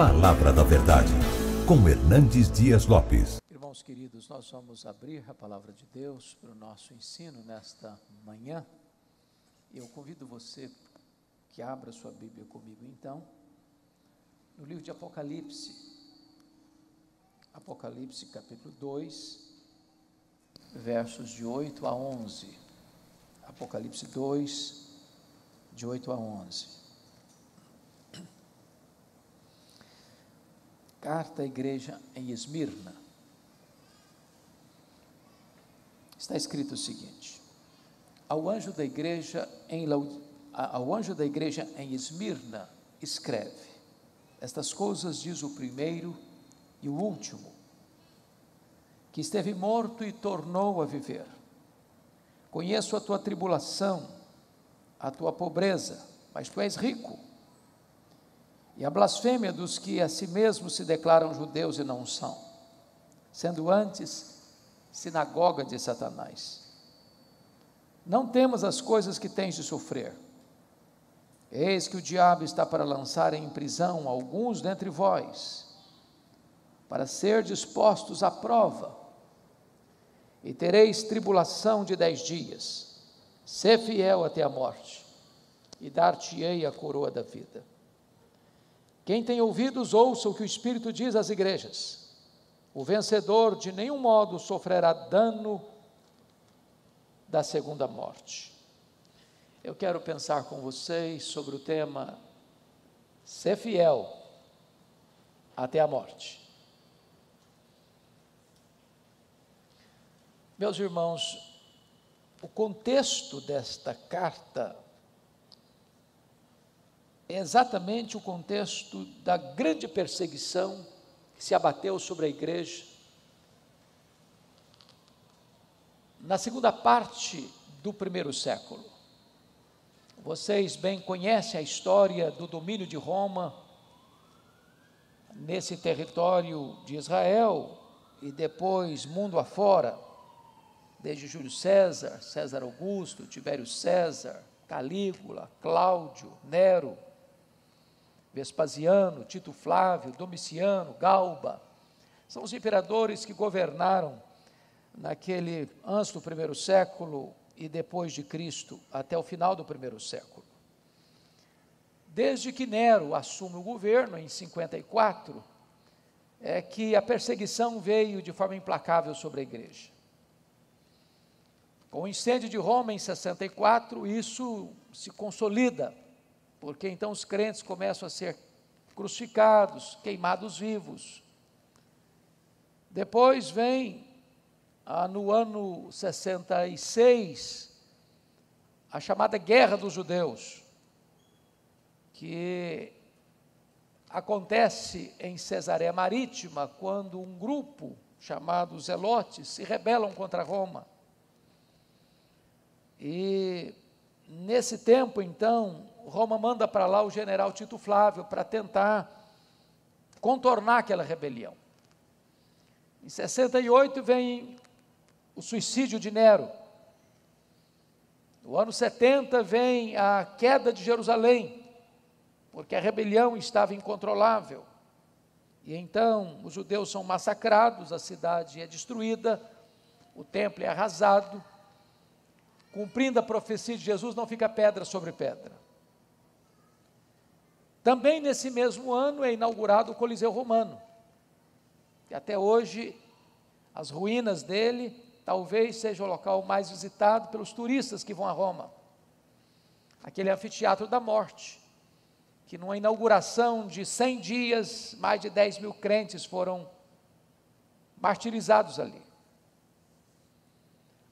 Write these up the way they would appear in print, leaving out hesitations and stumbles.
Palavra da Verdade, com Hernandes Dias Lopes. Irmãos queridos, nós vamos abrir a Palavra de Deus para o nosso ensino nesta manhã. Eu convido você que abra sua Bíblia comigo então, no livro de Apocalipse, Apocalipse capítulo 2, versos de 8 a 11, Apocalipse 2, de 8 a 11. Carta à igreja em Esmirna. Está escrito o seguinte: ao anjo da igreja em Esmirna escreve: estas coisas diz o primeiro e o último, que esteve morto e tornou a viver. Conheço a tua tribulação, a tua pobreza, mas tu és rico, e a blasfêmia dos que a si mesmos se declaram judeus e não são, sendo antes sinagoga de Satanás. Não temas as coisas que tens de sofrer. Eis que o diabo está para lançar em prisão alguns dentre vós, para ser dispostos à prova, e tereis tribulação de 10 dias. Sê fiel até a morte, e dar-te-ei a coroa da vida. Quem tem ouvidos, ouça o que o Espírito diz às igrejas. O vencedor de nenhum modo sofrerá dano da segunda morte. Eu quero pensar com vocês sobre o tema ser fiel até a morte. Meus irmãos, o contexto desta carta é exatamente o contexto da grande perseguição que se abateu sobre a igreja na segunda parte do primeiro século. Vocês bem conhecem a história do domínio de Roma nesse território de Israel e depois mundo afora, desde Júlio César, César Augusto, Tibério César, Calígula, Cláudio, Nero, Vespasiano, Tito Flávio, Domiciano, Galba. São os imperadores que governaram naquele antes do primeiro século e depois de Cristo, até o final do primeiro século. Desde que Nero assume o governo, em 54, é que a perseguição veio de forma implacável sobre a igreja. Com o incêndio de Roma, em 64, isso se consolida, porque então os crentes começam a ser crucificados, queimados vivos. Depois vem, no ano 66, a chamada Guerra dos Judeus, que acontece em Cesareia Marítima, quando um grupo chamado Zelotes se rebelam contra Roma. E nesse tempo, então, Roma manda para lá o general Tito Flávio para tentar contornar aquela rebelião. Em 68 vem o suicídio de Nero. No ano 70 vem a queda de Jerusalém, porque a rebelião estava incontrolável. E então os judeus são massacrados, a cidade é destruída, o templo é arrasado. Cumprindo a profecia de Jesus, não fica pedra sobre pedra. Também nesse mesmo ano é inaugurado o Coliseu Romano, que até hoje as ruínas dele talvez seja o local mais visitado pelos turistas que vão a Roma. Aquele anfiteatro da morte, que numa inauguração de 100 dias, mais de 10 mil crentes foram martirizados ali.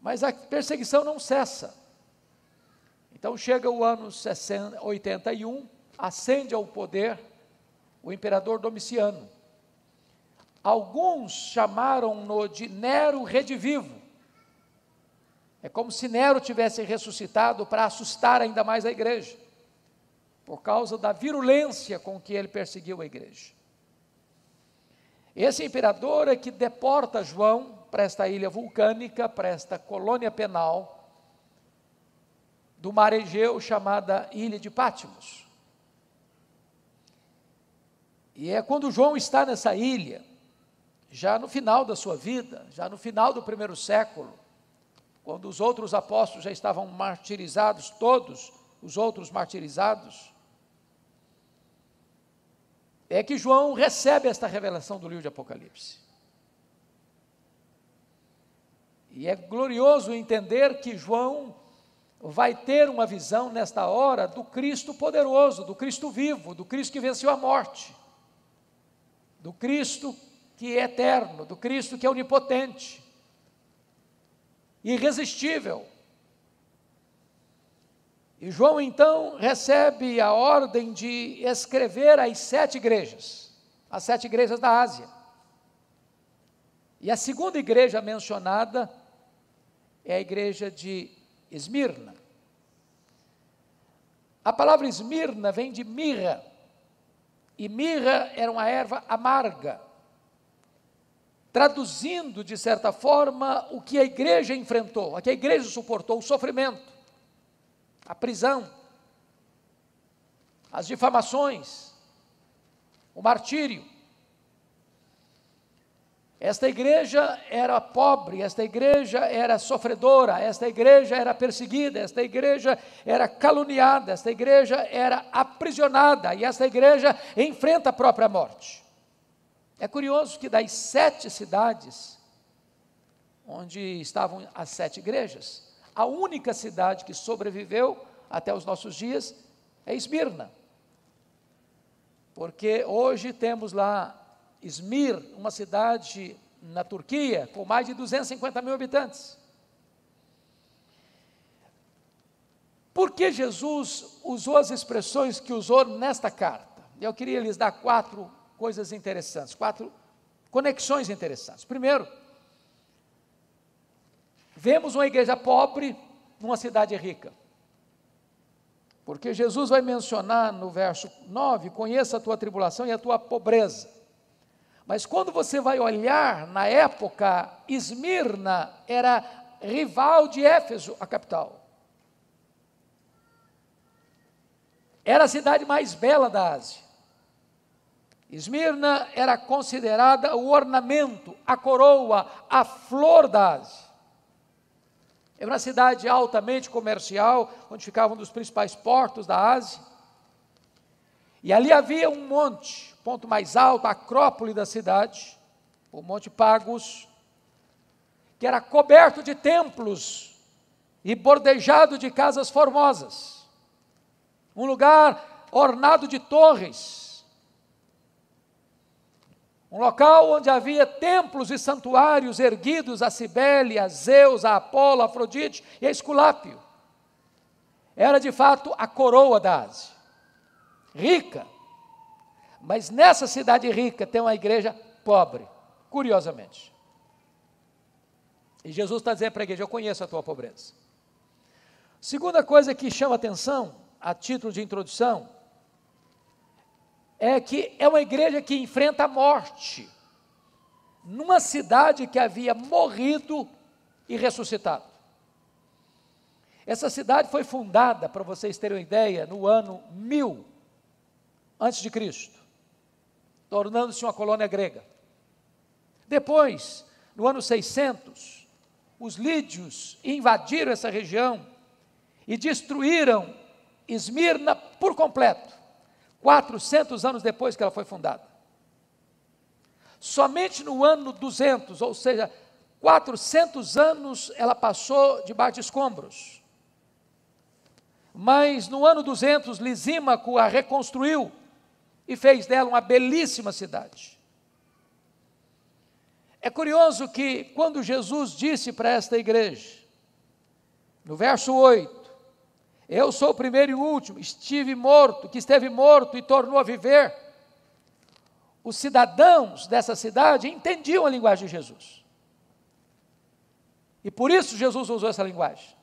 Mas a perseguição não cessa. Então chega o ano 81, ascende ao poder o imperador Domiciano. Alguns chamaram-no de Nero redivivo. É como se Nero tivesse ressuscitado para assustar ainda mais a igreja, por causa da virulência com que ele perseguiu a igreja. Esse imperador é que deporta João para esta ilha vulcânica, para esta colônia penal do mar Egeu, chamada Ilha de Patmos. E é quando João está nessa ilha, já no final da sua vida, já no final do primeiro século, quando os outros apóstolos já estavam martirizados, todos os outros martirizados, é que João recebe esta revelação do livro de Apocalipse. E é glorioso entender que João vai ter uma visão nesta hora do Cristo poderoso, do Cristo vivo, do Cristo que venceu a morte, do Cristo que é eterno, do Cristo que é onipotente, irresistível. E João então recebe a ordem de escrever as 7 igrejas, as 7 igrejas da Ásia. E a segunda igreja mencionada é a igreja de Esmirna. A palavra Esmirna vem de mirra, e mirra era uma erva amarga, traduzindo, de certa forma, o que a igreja enfrentou, o que a igreja suportou, o sofrimento, a prisão, as difamações, o martírio. Esta igreja era pobre, esta igreja era sofredora, esta igreja era perseguida, esta igreja era caluniada, esta igreja era aprisionada, e esta igreja enfrenta a própria morte. É curioso que das 7 cidades, onde estavam as 7 igrejas, a única cidade que sobreviveu até os nossos dias é Esmirna. Porque hoje temos lá Izmir, uma cidade na Turquia, com mais de 250 mil habitantes. Por que Jesus usou as expressões que usou nesta carta? Eu queria lhes dar 4 coisas interessantes, 4 conexões interessantes. Primeiro, vemos uma igreja pobre numa cidade rica. Porque Jesus vai mencionar no verso 9, conheça a tua tribulação e a tua pobreza. Mas quando você vai olhar, na época, Esmirna era rival de Éfeso, a capital. Era a cidade mais bela da Ásia. Esmirna era considerada o ornamento, a coroa, a flor da Ásia. Era uma cidade altamente comercial, onde ficavam um dos principais portos da Ásia. E ali havia um monte, ponto mais alto, a acrópole da cidade, o Monte Pagos, que era coberto de templos e bordejado de casas formosas. Um lugar ornado de torres. Um local onde havia templos e santuários erguidos a Cibele, a Zeus, a Apolo, a Afrodite e a Esculápio. Era de fato a coroa da Ásia. Rica. Mas nessa cidade rica tem uma igreja pobre, curiosamente. E Jesus está dizendo para a igreja, eu conheço a tua pobreza. Segunda coisa que chama atenção, a título de introdução, é que é uma igreja que enfrenta a morte, numa cidade que havia morrido e ressuscitado. Essa cidade foi fundada, para vocês terem uma ideia, no ano 1000 a.C., tornando-se uma colônia grega. Depois, no ano 600, os lídios invadiram essa região e destruíram Esmirna por completo, 400 anos depois que ela foi fundada. Somente no ano 200, ou seja, 400 anos ela passou debaixo de escombros. Mas no ano 200, Lisímaco a reconstruiu e fez dela uma belíssima cidade. É curioso que quando Jesus disse para esta igreja, no verso 8, eu sou o primeiro e o último, que esteve morto e tornou a viver, os cidadãos dessa cidade entendiam a linguagem de Jesus. E por isso Jesus usou essa linguagem.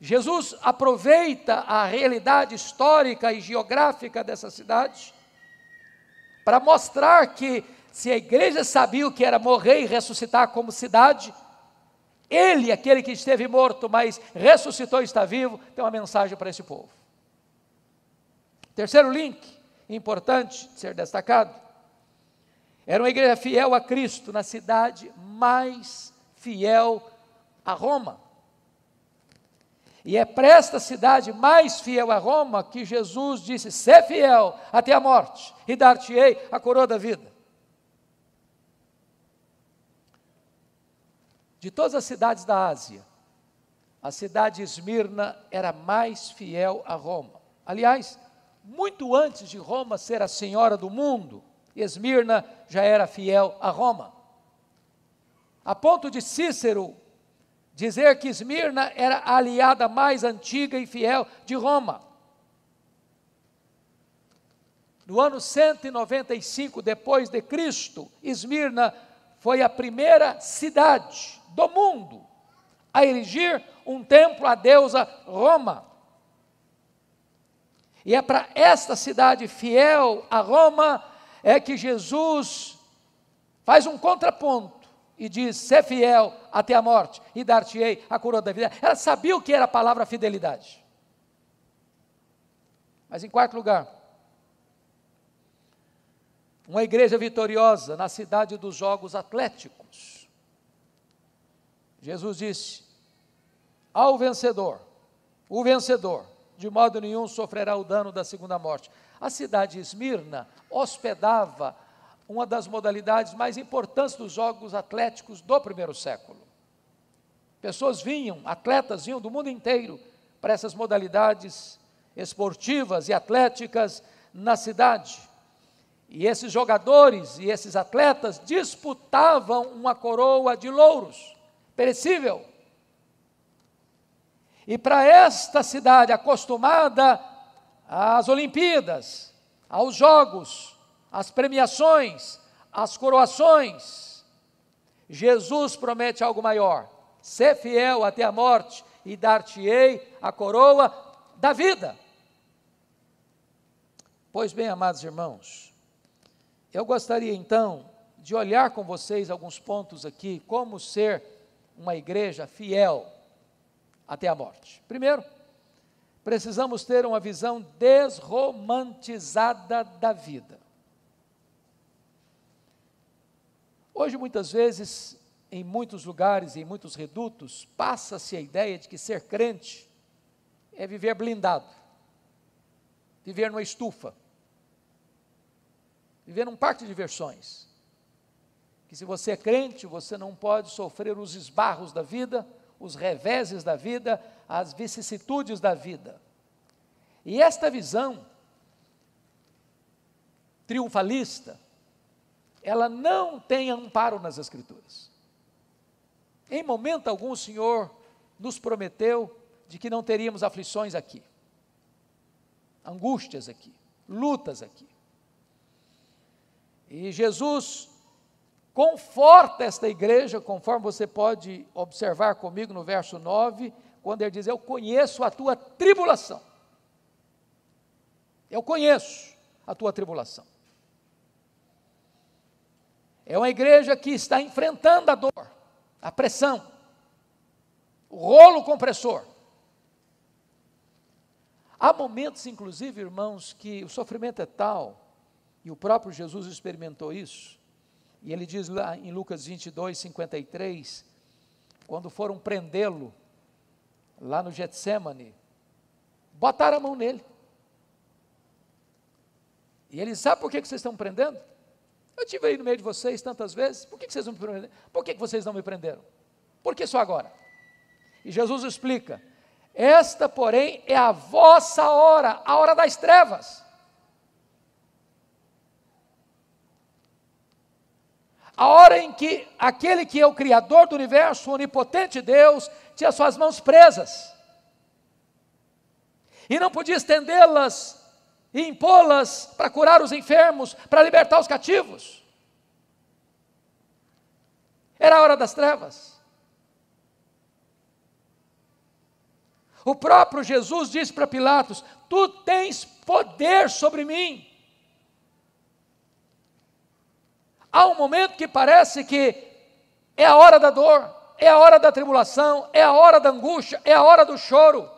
Jesus aproveita a realidade histórica e geográfica dessa cidade para mostrar que se a igreja sabia o que era morrer e ressuscitar como cidade, ele, aquele que esteve morto, mas ressuscitou e está vivo, tem uma mensagem para esse povo. Terceiro link, importante de ser destacado. Era uma igreja fiel a Cristo, na cidade mais fiel a Roma. E é para esta cidade mais fiel a Roma que Jesus disse: "Sê fiel até a morte, e dar-te-ei a coroa da vida." De todas as cidades da Ásia, a cidade de Esmirna era mais fiel a Roma. Aliás, muito antes de Roma ser a senhora do mundo, Esmirna já era fiel a Roma. A ponto de Cícero dizer que Esmirna era a aliada mais antiga e fiel de Roma. No ano 195 depois de Cristo, Esmirna foi a primeira cidade do mundo a erigir um templo à deusa Roma. E é para esta cidade fiel a Roma é que Jesus faz um contraponto e diz: "Sê fiel até a morte, e dar-te-ei a coroa da vida." Ela sabia o que era a palavra fidelidade. Mas em quarto lugar, uma igreja vitoriosa na cidade dos Jogos Atléticos. Jesus disse: "Ao vencedor, o vencedor, de modo nenhum sofrerá o dano da segunda morte." A cidade de Esmirna hospedava uma das modalidades mais importantes dos Jogos Atléticos do primeiro século. Pessoas vinham, atletas vinham do mundo inteiro para essas modalidades esportivas e atléticas na cidade. E esses jogadores e esses atletas disputavam uma coroa de louros, perecível. E para esta cidade acostumada às Olimpíadas, aos Jogos, às premiações, às coroações, Jesus promete algo maior: "Sê fiel até a morte, e dar-te-ei a coroa da vida." Pois bem, amados irmãos, eu gostaria então de olhar com vocês alguns pontos aqui, como ser uma igreja fiel até a morte. Primeiro, precisamos ter uma visão desromantizada da vida. Hoje, muitas vezes, em muitos lugares, em muitos redutos, passa-se a ideia de que ser crente é viver blindado, viver numa estufa, viver num parque de diversões. Que se você é crente, você não pode sofrer os esbarros da vida, os reveses da vida, as vicissitudes da vida. E esta visão triunfalista, ela não tem amparo nas Escrituras. Em momento algum o Senhor nos prometeu de que não teríamos aflições aqui, angústias aqui, lutas aqui. E Jesus conforta esta igreja, conforme você pode observar comigo no verso 9, quando ele diz: "Eu conheço a tua tribulação." Eu conheço a tua tribulação. É uma igreja que está enfrentando a dor, a pressão, o rolo compressor. Há momentos, inclusive, irmãos, que o sofrimento é tal, e o próprio Jesus experimentou isso, e ele diz lá em Lucas 22, 53, quando foram prendê-lo, lá no Getsêmani, botaram a mão nele. E ele: "Sabe por que vocês estão me prendendo? Eu estive aí no meio de vocês tantas vezes, por que vocês não me prenderam? Por que vocês não me prenderam? Por que só agora?" E Jesus explica: "Esta, porém, é a vossa hora, a hora das trevas. A hora em que aquele que é o Criador do universo, o onipotente Deus, tinha as suas mãos presas, e não podia estendê-las e impô-las para curar os enfermos, para libertar os cativos. Era a hora das trevas. O próprio Jesus disse para Pilatos: "Tu tens poder sobre mim." Há um momento que parece que é a hora da dor, é a hora da tribulação, é a hora da angústia, é a hora do choro.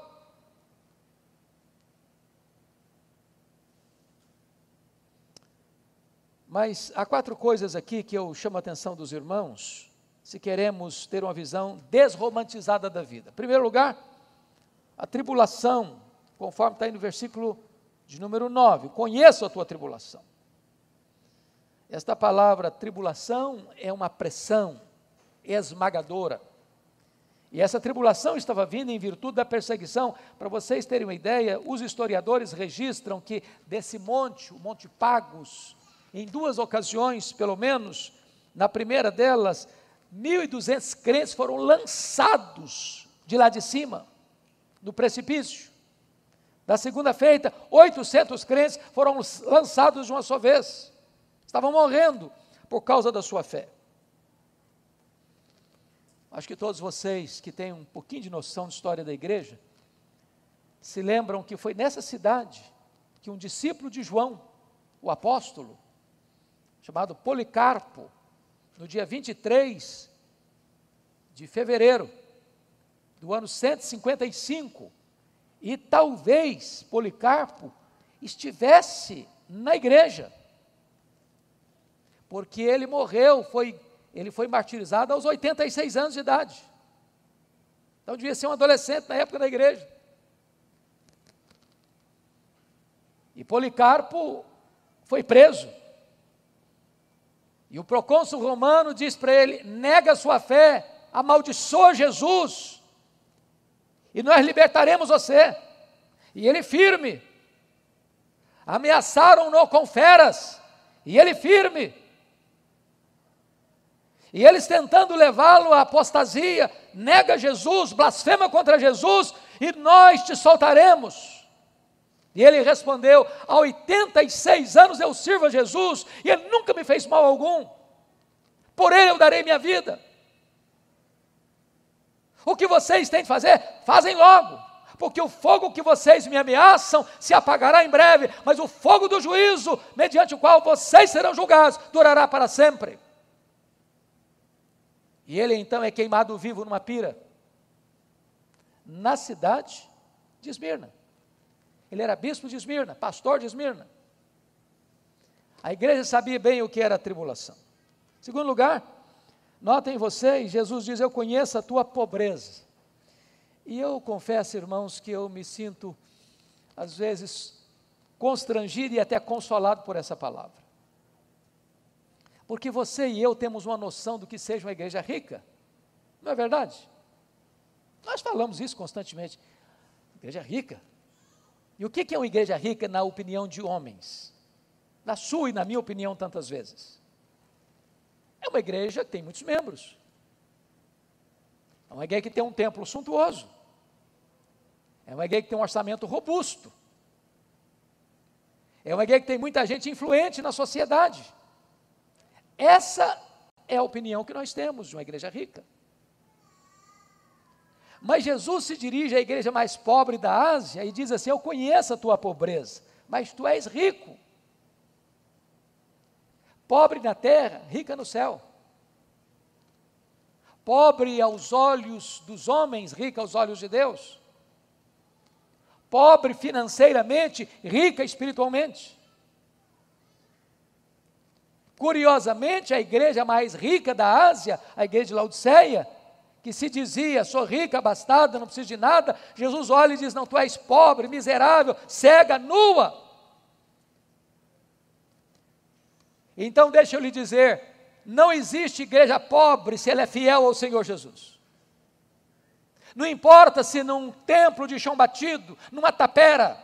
Mas há 4 coisas aqui que eu chamo a atenção dos irmãos, se queremos ter uma visão desromantizada da vida. Em primeiro lugar, a tribulação, conforme está aí no versículo de número 9, conheço a tua tribulação. Esta palavra tribulação é uma pressão esmagadora. E essa tribulação estava vindo em virtude da perseguição. Para vocês terem uma ideia, os historiadores registram que desse monte, o Monte Pagos, em 2 ocasiões, pelo menos, na primeira delas, 1.200 crentes foram lançados de lá de cima, no precipício. Da segunda feita, 800 crentes foram lançados de uma só vez. Estavam morrendo por causa da sua fé. Acho que todos vocês que têm um pouquinho de noção de história da igreja, se lembram que foi nessa cidade que um discípulo de João, o apóstolo, chamado Policarpo, no dia 23 de fevereiro do ano 155, e talvez Policarpo estivesse na igreja, porque ele morreu, ele foi martirizado aos 86 anos de idade. Então devia ser um adolescente na época da igreja. E Policarpo foi preso. E o procônsul romano diz para ele: nega a sua fé, amaldiçoa Jesus, e nós libertaremos você. E ele firme. Ameaçaram-no com feras, e ele firme. E eles tentando levá-lo à apostasia, nega Jesus, blasfema contra Jesus, e nós te soltaremos. E ele respondeu: há 86 anos eu sirvo a Jesus, e ele nunca me fez mal algum, por ele eu darei minha vida. O que vocês têm de fazer, fazem logo, porque o fogo que vocês me ameaçam se apagará em breve, mas o fogo do juízo, mediante o qual vocês serão julgados, durará para sempre. E ele então é queimado vivo numa pira, na cidade de Esmirna. Ele era bispo de Esmirna, pastor de Esmirna. A igreja sabia bem o que era a tribulação. Em segundo lugar, notem vocês, Jesus diz: eu conheço a tua pobreza. E eu confesso, irmãos, que eu me sinto, às vezes, constrangido e até consolado por essa palavra. Porque você e eu temos uma noção do que seja uma igreja rica, não é verdade? Nós falamos isso constantemente, igreja rica. E o que é uma igreja rica na opinião de homens? Na sua e na minha opinião tantas vezes. É uma igreja que tem muitos membros. É uma igreja que tem um templo suntuoso. É uma igreja que tem um orçamento robusto. É uma igreja que tem muita gente influente na sociedade. Essa é a opinião que nós temos de uma igreja rica. Mas Jesus se dirige à igreja mais pobre da Ásia e diz assim: eu conheço a tua pobreza, mas tu és rico. Pobre na terra, rica no céu. Pobre aos olhos dos homens, rica aos olhos de Deus. Pobre financeiramente, rica espiritualmente. Curiosamente, a igreja mais rica da Ásia, a igreja de Laodiceia, que se dizia: sou rica, abastada, não preciso de nada, Jesus olha e diz: não, tu és pobre, miserável, cega, nua. Então deixa eu lhe dizer, não existe igreja pobre se ela é fiel ao Senhor Jesus. Não importa se num templo de chão batido, numa tapera,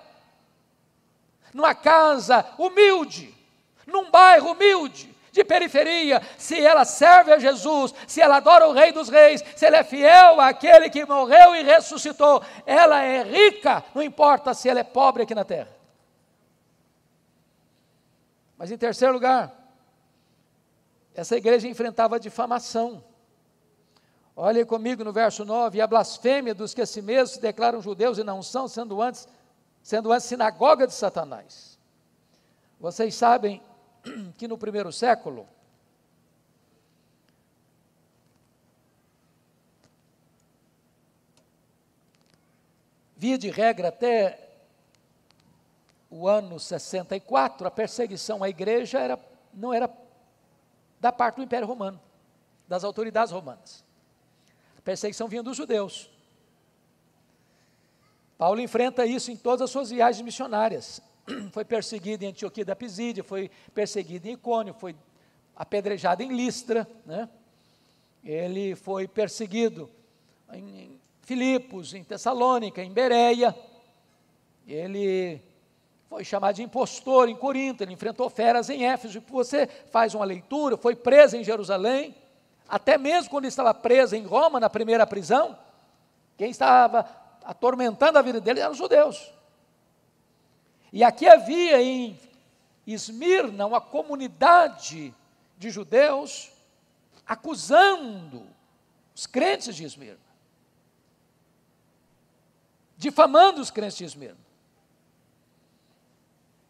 numa casa humilde, num bairro humilde, de periferia, se ela serve a Jesus, se ela adora o Rei dos Reis, se ela é fiel àquele que morreu e ressuscitou, ela é rica, não importa se ela é pobre aqui na terra. Mas em terceiro lugar, essa igreja enfrentava difamação. Olhem comigo no verso 9, e a blasfêmia dos que a si mesmos se declaram judeus e não são, sendo antes sinagoga de Satanás. Vocês sabem que no primeiro século, via de regra até o ano 64, a perseguição à igreja era não era da parte do Império Romano, das autoridades romanas. A perseguição vinha dos judeus. Paulo enfrenta isso em todas as suas viagens missionárias. Foi perseguido em Antioquia da Pisídia, foi perseguido em Icônio, foi apedrejado em Listra, né? Ele foi perseguido em Filipos, em Tessalônica, em Bereia. Ele foi chamado de impostor em Corinto, ele enfrentou feras em Éfeso. Você faz uma leitura, foi preso em Jerusalém, até mesmo quando estava preso em Roma, na primeira prisão, quem estava atormentando a vida dele eram os judeus. E aqui havia em Esmirna uma comunidade de judeus acusando os crentes de Esmirna, difamando os crentes de Esmirna.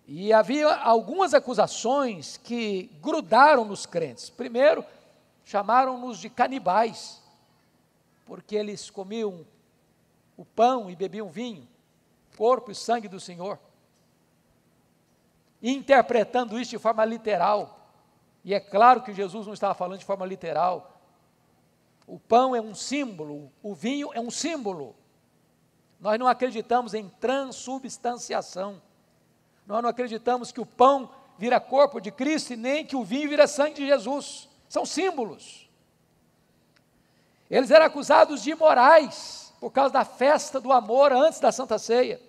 E havia algumas acusações que grudaram nos crentes. Primeiro, chamaram-nos de canibais, porque eles comiam o pão e bebiam vinho, corpo e sangue do Senhor, interpretando isso de forma literal. E é claro que Jesus não estava falando de forma literal. O pão é um símbolo, o vinho é um símbolo. Nós não acreditamos em transubstanciação. Nós não acreditamos que o pão vira corpo de Cristo e nem que o vinho vira sangue de Jesus. São símbolos. Eles eram acusados de imorais por causa da festa do amor antes da Santa Ceia.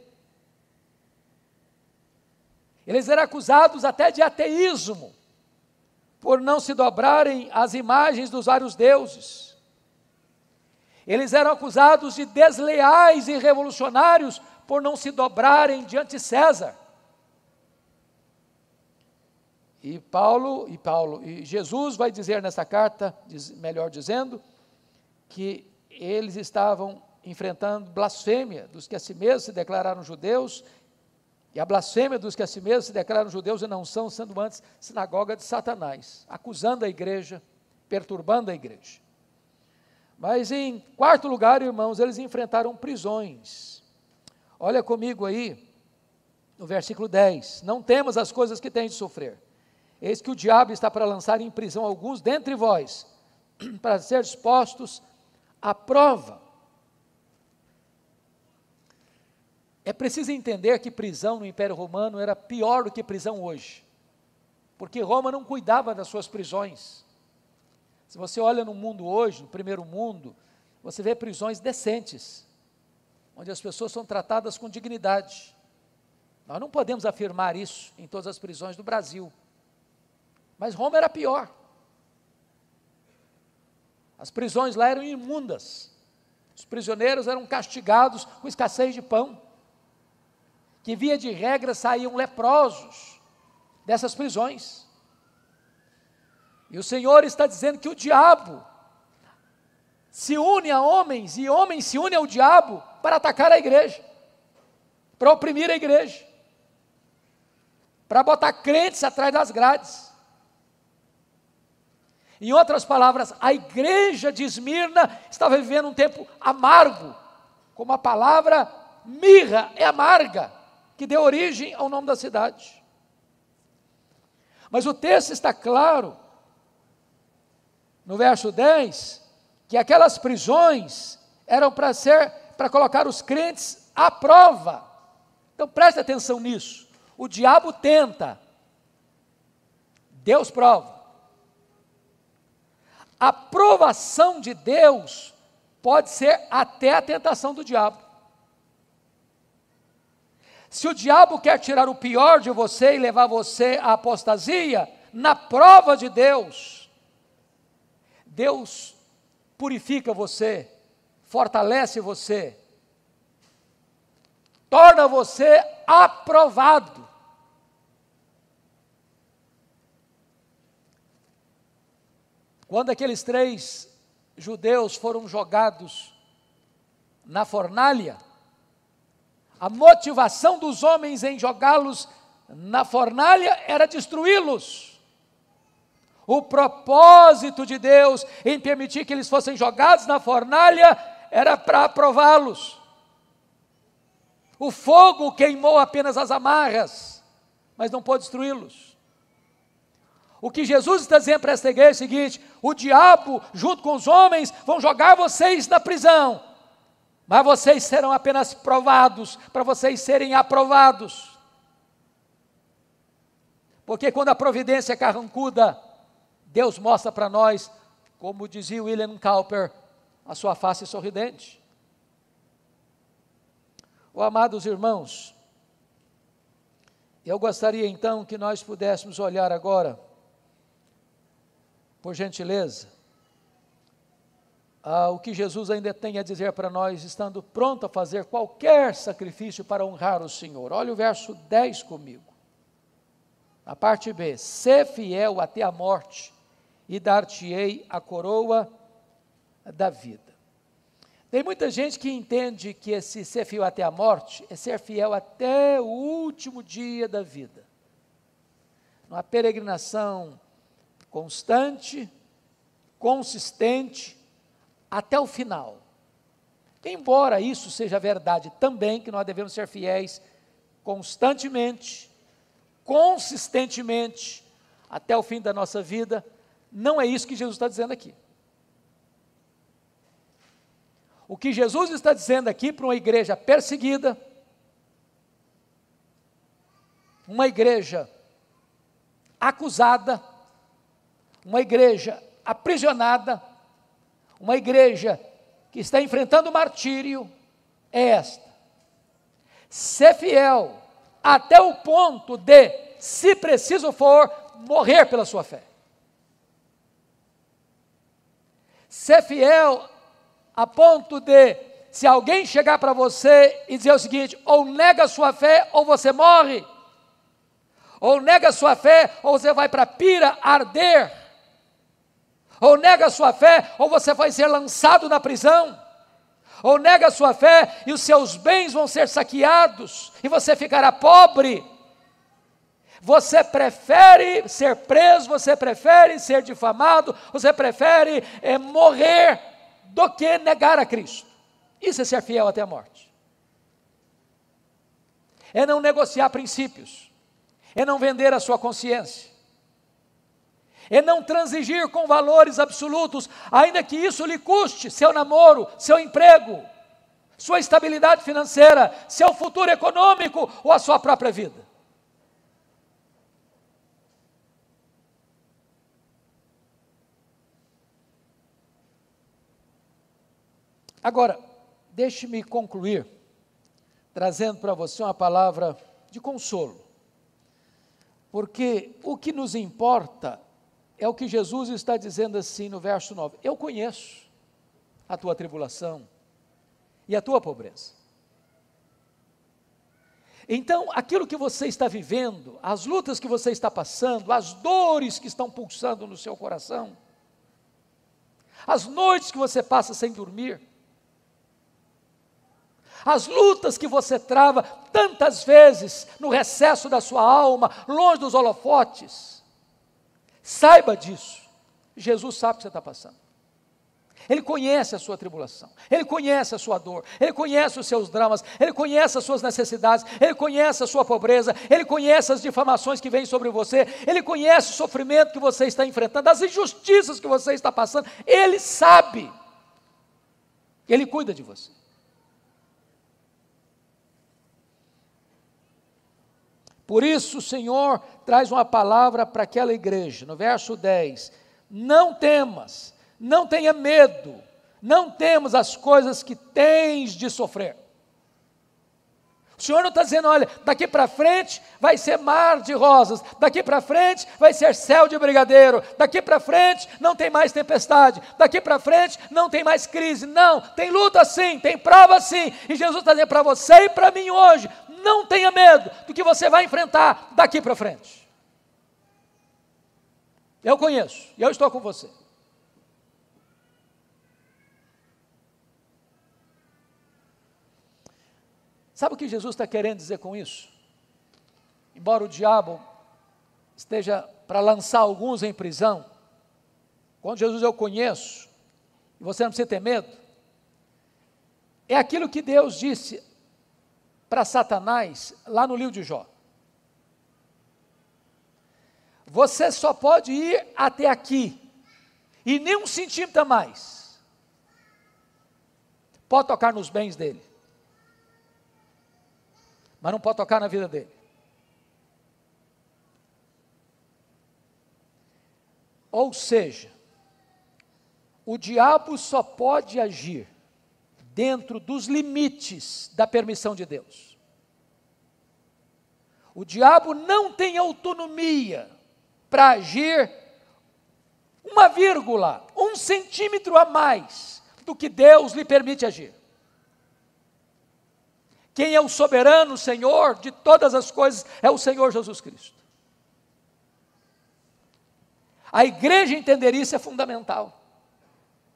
Eles eram acusados até de ateísmo, por não se dobrarem às imagens dos vários deuses. Eles eram acusados de desleais e revolucionários, por não se dobrarem diante de César. E Jesus vai dizer nessa carta, melhor dizendo, que eles estavam enfrentando blasfêmia dos que a si mesmos se declararam judeus, e a blasfêmia dos que a si mesmos se declaram judeus e não são, sendo antes sinagoga de Satanás, acusando a igreja, perturbando a igreja. Mas em quarto lugar, irmãos, eles enfrentaram prisões. Olha comigo aí, no versículo 10, não temas as coisas que têm de sofrer. Eis que o diabo está para lançar em prisão alguns dentre vós, para ser expostos à prova. É preciso entender que prisão no Império Romano era pior do que prisão hoje, porque Roma não cuidava das suas prisões. Se você olha no mundo hoje, no primeiro mundo, você vê prisões decentes, onde as pessoas são tratadas com dignidade. Nós não podemos afirmar isso em todas as prisões do Brasil, mas Roma era pior. As prisões lá eram imundas, os prisioneiros eram castigados com escassez de pão, que via de regra saíam leprosos dessas prisões. E o Senhor está dizendo que o diabo se une a homens, e homens se unem ao diabo para atacar a igreja, para oprimir a igreja, para botar crentes atrás das grades. Em outras palavras, a igreja de Esmirna estava vivendo um tempo amargo, como a palavra mirra é amarga, que deu origem ao nome da cidade. Mas o texto está claro, no verso 10, que aquelas prisões eram para colocar os crentes à prova. Então preste atenção nisso. O diabo tenta, Deus prova. A provação de Deus pode ser até a tentação do diabo. Se o diabo quer tirar o pior de você e levar você à apostasia, na prova de Deus, Deus purifica você, fortalece você, torna você aprovado. Quando aqueles 3 judeus foram jogados na fornalha, a motivação dos homens em jogá-los na fornalha era destruí-los. O propósito de Deus em permitir que eles fossem jogados na fornalha era para aprová-los. O fogo queimou apenas as amarras, mas não pôde destruí-los. O que Jesus está dizendo para esta igreja é o seguinte: o diabo, junto com os homens, vão jogar vocês na prisão, mas vocês serão apenas provados, para vocês serem aprovados. Porque quando a providência é carrancuda, Deus mostra para nós, como dizia William Cowper, a sua face sorridente. Oh, amados irmãos, eu gostaria então que nós pudéssemos olhar agora, por gentileza, o que Jesus ainda tem a dizer para nós, estando pronto a fazer qualquer sacrifício para honrar o Senhor. Olha o verso 10 comigo. A parte B: sê fiel até a morte, e dar-te-ei a coroa da vida. Tem muita gente que entende que esse ser fiel até a morte é ser fiel até o último dia da vida. Uma peregrinação constante, consistente, até o final. Embora isso seja verdade também, que nós devemos ser fiéis constantemente, consistentemente, até o fim da nossa vida, não é isso que Jesus está dizendo aqui. O que Jesus está dizendo aqui para uma igreja perseguida, uma igreja acusada, uma igreja aprisionada, uma igreja que está enfrentando martírio, é esta: ser fiel até o ponto de, se preciso for, morrer pela sua fé. Ser fiel a ponto de, se alguém chegar para você e dizer o seguinte: ou nega a sua fé ou você morre, ou nega a sua fé ou você vai para a pira arder, ou nega a sua fé ou você vai ser lançado na prisão, ou nega a sua fé e os seus bens vão ser saqueados e você ficará pobre. Você prefere ser preso, você prefere ser difamado, você prefere morrer do que negar a Cristo. Isso é ser fiel até a morte. É não negociar princípios, é não vender a sua consciência, é não transigir com valores absolutos, ainda que isso lhe custe seu namoro, seu emprego, sua estabilidade financeira, seu futuro econômico ou a sua própria vida. Agora, deixe-me concluir, trazendo para você uma palavra de consolo, porque o que nos importa é o que Jesus está dizendo assim no verso 9: eu conheço a tua tribulação e a tua pobreza. Então, aquilo que você está vivendo, as lutas que você está passando, as dores que estão pulsando no seu coração, as noites que você passa sem dormir, as lutas que você trava tantas vezes no recesso da sua alma, longe dos holofotes, saiba disso. Jesus sabe o que você está passando. Ele conhece a sua tribulação, Ele conhece a sua dor, Ele conhece os seus dramas, Ele conhece as suas necessidades, Ele conhece a sua pobreza, Ele conhece as difamações que vêm sobre você, Ele conhece o sofrimento que você está enfrentando, as injustiças que você está passando. Ele sabe. Ele cuida de você. Por isso o Senhor traz uma palavra para aquela igreja, no verso 10, não temas, não tenha medo, não temas as coisas que tens de sofrer. O Senhor não está dizendo: olha, daqui para frente vai ser mar de rosas, daqui para frente vai ser céu de brigadeiro, daqui para frente não tem mais tempestade, daqui para frente não tem mais crise. Não, tem luta sim, tem prova sim, e Jesus está dizendo para você e para mim hoje: não tenha medo do que você vai enfrentar daqui para frente. Eu conheço, e eu estou com você. Sabe o que Jesus está querendo dizer com isso? Embora o diabo esteja para lançar alguns em prisão, quando Jesus diz: eu conheço, e você não precisa ter medo, é aquilo que Deus disse para Satanás lá no livro de Jó. você só pode ir até aqui, e nem um centímetro a mais. Pode tocar nos bens dele, mas não pode tocar na vida dele. Ou seja, o diabo só pode agir dentro dos limites da permissão de Deus. O diabo não tem autonomia para agir uma vírgula, um centímetro a mais do que Deus lhe permite agir. Quem é o soberano Senhor de todas as coisas é o Senhor Jesus Cristo. A igreja entender isso é fundamental.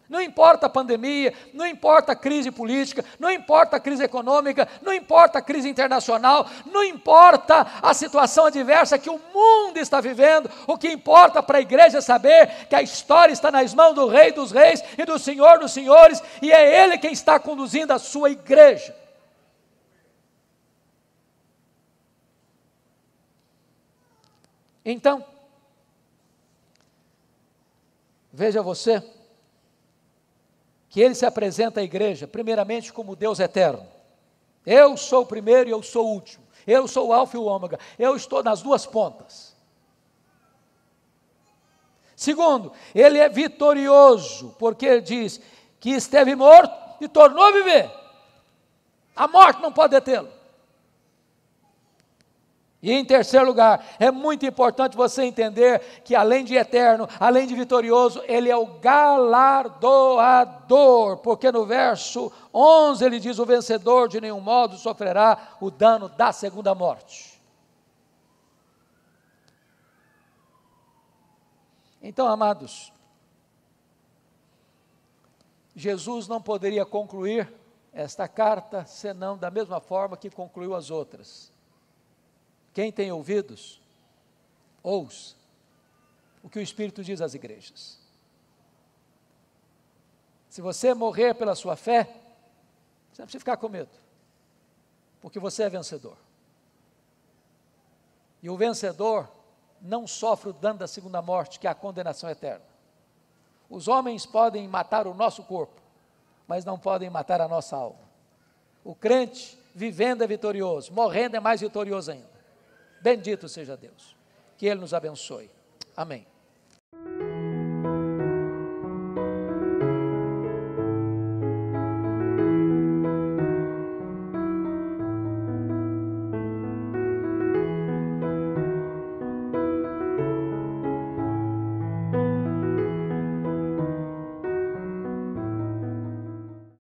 Não importa a pandemia, não importa a crise política, não importa a crise econômica, não importa a crise internacional, não importa a situação adversa que o mundo está vivendo, o que importa para a igreja é saber que a história está nas mãos do Rei dos Reis e do Senhor dos Senhores, e é Ele quem está conduzindo a sua igreja. Então, veja você, que ele se apresenta à igreja, primeiramente como Deus eterno. Eu sou o primeiro e eu sou o último. Eu sou o alfa e o ômega. Eu estou nas duas pontas. Segundo, ele é vitorioso, porque ele diz que esteve morto e tornou a viver. A morte não pode detê-lo. E em terceiro lugar, é muito importante você entender que além de eterno, além de vitorioso, ele é o galardoador, porque no verso 11 ele diz: o vencedor de nenhum modo sofrerá o dano da segunda morte. Então, amados, Jesus não poderia concluir esta carta senão da mesma forma que concluiu as outras. Quem tem ouvidos, ouça o que o Espírito diz às igrejas. Se você morrer pela sua fé, você não precisa ficar com medo, porque você é vencedor. E o vencedor não sofre o dano da segunda morte, que é a condenação eterna. Os homens podem matar o nosso corpo, mas não podem matar a nossa alma. O crente, vivendo, é vitorioso, morrendo é mais vitorioso ainda. Bendito seja Deus, que Ele nos abençoe. Amém.